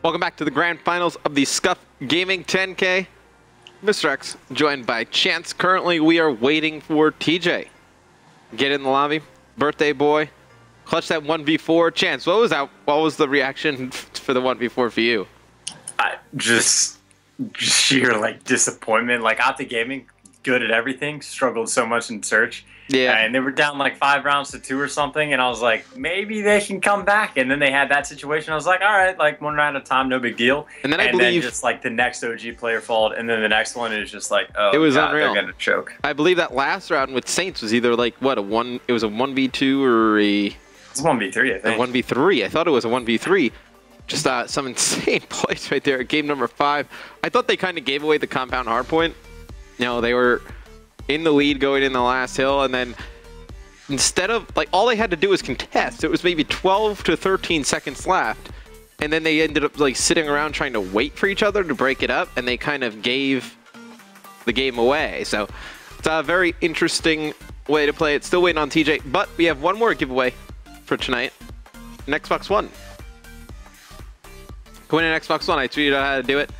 Welcome back to the grand finals of the Scuff Gaming 10K. Mr. X, joined by Chance. Currently, we are waiting for TJ. Get in the lobby. Birthday boy. Clutch that 1v4. Chance, what was that? What was the reaction for the 1v4 for you? Just sheer like disappointment. Like Optic Gaming, good at everything, struggled so much in search. Yeah. And they were down like 5 rounds to 2 or something, and I was like, maybe they can come back. And then they had that situation. I was like, all right, like 1 round at a time, no big deal. And then I believe just like the next OG player followed, and then the next one is just like, oh, it was God, unreal. They're gonna choke. I believe that last round with Saints was either like what it was a 1v2 or It's 1v3, I think. A 1v3. I thought it was a 1v3. Just some insane plays right there at game number 5. I thought they kind of gave away the compound hardpoint. You know, they were in the lead going in the last hill, and then instead of, like, all they had to do was contest. It was maybe 12 to 13 seconds left, and then they ended up, like, sitting around trying to wait for each other to break it up, and they kind of gave the game away. So it's a very interesting way to play it. Still waiting on TJ, but we have one more giveaway for tonight. An Xbox One. Go in an Xbox One. I tweeted out how to do it.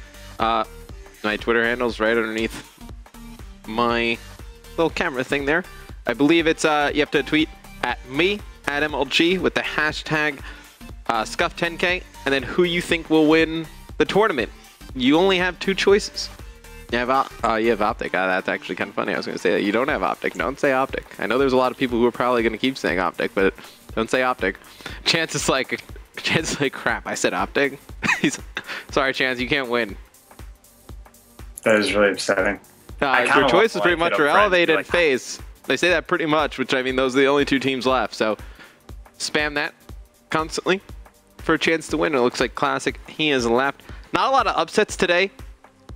My Twitter handle's right underneath my little camera thing there. I believe it's you have to tweet at me at MLG with the hashtag Scuff10K, and then who you think will win the tournament. You only have 2 choices. You have Optic. That's actually kind of funny. I was going to say that. You don't have Optic. Don't say Optic. I know there's a lot of people who are probably going to keep saying Optic, but don't say Optic. Chance is like crap. I said Optic. He's sorry, Chance. You can't win. That is really upsetting. Your choices pretty much are Elevate and FaZe. They say that pretty much, which I mean, those are the only 2 teams left. So spam that constantly for a chance to win. It looks like Classic, he has left. Not a lot of upsets today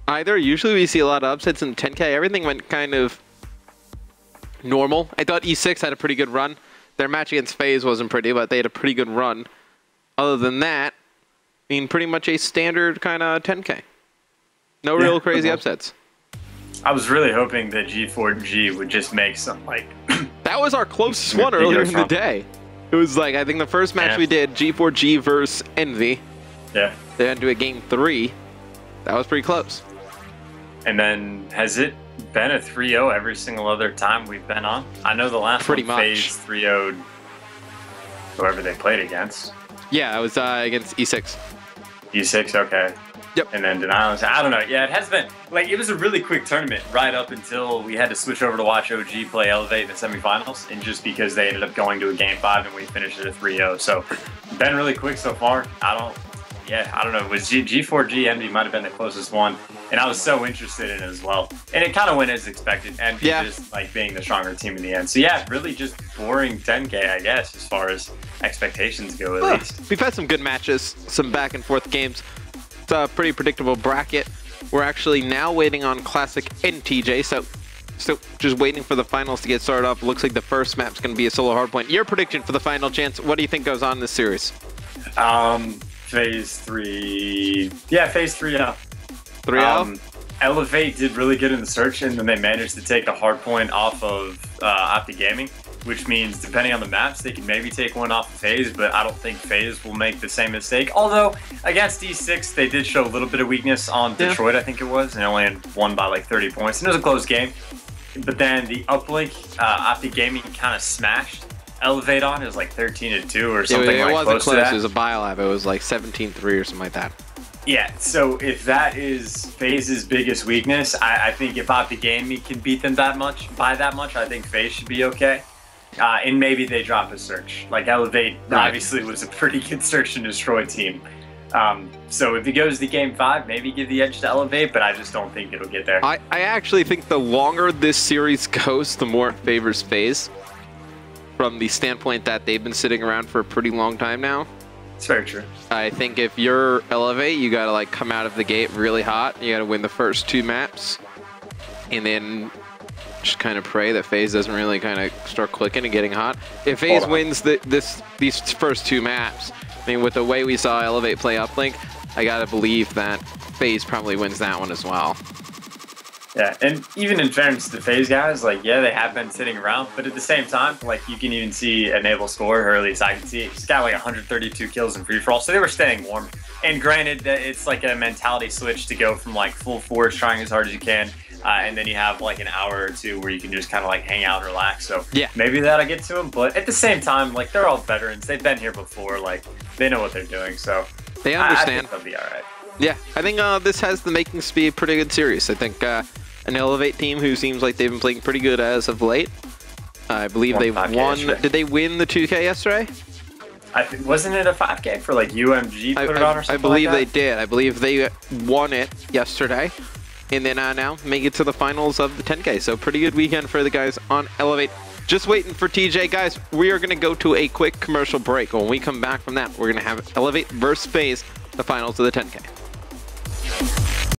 either. Usually we see a lot of upsets in 10K. Everything went kind of normal. I thought E6 had a pretty good run. Their match against FaZe wasn't pretty, but they had a pretty good run. Other than that, I mean, pretty much a standard kind of 10K. No real crazy upsets. I was really hoping that G4G would just make some, like... That was our closest one earlier in the day. It was like, I think the first match we did, G4G versus Envy. Yeah. They had to do a game 3. That was pretty close. And then, has it been a 3-0 every single other time we've been on? I know the last one FaZe 3-0'd whoever they played against. Yeah, it was against E6. E6, okay. Yep. And then Denial, I don't know. Yeah, it has been, like, it was a really quick tournament right up until we had to switch over to watch OG play Elevate in the semifinals, and just because they ended up going to a game 5 and we finished at a 3-0. So, been really quick so far. I don't know. Was G4G Envy might have been the closest one, and I was so interested in it as well. And it kind of went as expected, Envy just, like, being the stronger team in the end. So, yeah, really just boring 10K, I guess, as far as expectations go, at least. We've had some good matches, some back and forth games. It's a pretty predictable bracket. We're actually now waiting on Classic and TJ, so just waiting for the finals to get started off. Looks like the first map's going to be a solo hardpoint. Your prediction for the final, Chance, what do you think goes on in this series? FaZe 3. Yeah, FaZe 3-0. 3-0? Elevate did really good in the search, and then they managed to take a hardpoint off of Optic Gaming, which means depending on the maps, they can maybe take one off of FaZe, but I don't think FaZe will make the same mistake. Although, against D6, they did show a little bit of weakness on Detroit, I think it was, and they only had won by like 30 points. And it was a close game. But then the uplink, Optic Gaming kind of smashed Elevate on. It was like 13-2 or something it like wasn't close to that. It was a biolab. It was like 17-3 or something like that. Yeah, so if that is FaZe's biggest weakness, I think if Optic Gaming can beat them by that much, I think FaZe should be okay. And maybe they drop a search. Like Elevate obviously was a pretty good search and destroy team. So if it goes to game 5, maybe give the edge to Elevate, but I just don't think it'll get there. I actually think the longer this series goes, the more it favors FaZe. From the standpoint that they've been sitting around for a pretty long time now. It's very true. I think if you're Elevate, you gotta like come out of the gate really hot. You gotta win the first 2 maps. And then just kind of pray that FaZe doesn't really kind of start clicking and getting hot. If FaZe wins these first 2 maps, I mean, with the way we saw Elevate play uplink, I gotta believe that FaZe probably wins that one as well. Yeah, and even in fairness to FaZe guys, like, yeah, they have been sitting around, but at the same time, like, you can even see Enable score, or at least I can see it. He's got like 132 kills in free-for-all, so they were staying warm. And granted, that it's like a mentality switch to go from like full force, trying as hard as you can, and then you have like an hour or two where you can just kind of like hang out and relax. So yeah, maybe that'll get to them, but at the same time, like, they're all veterans. They've been here before, like, they know what they're doing, so they understand. I think they'll be all right. Yeah, I think this has the makings to be a pretty good series. I think an Elevate team who seems like they've been playing pretty good as of late. I believe they won. Yesterday. Did they win the 2K yesterday? Wasn't it a 5K for like UMG put it on or something? I believe like they did. I believe they won it yesterday. And then now make it to the finals of the 10K. So pretty good weekend for the guys on Elevate. Just waiting for TJ. Guys, we are going to go to a quick commercial break. When we come back from that, we're going to have Elevate versus FaZe, the finals of the 10K.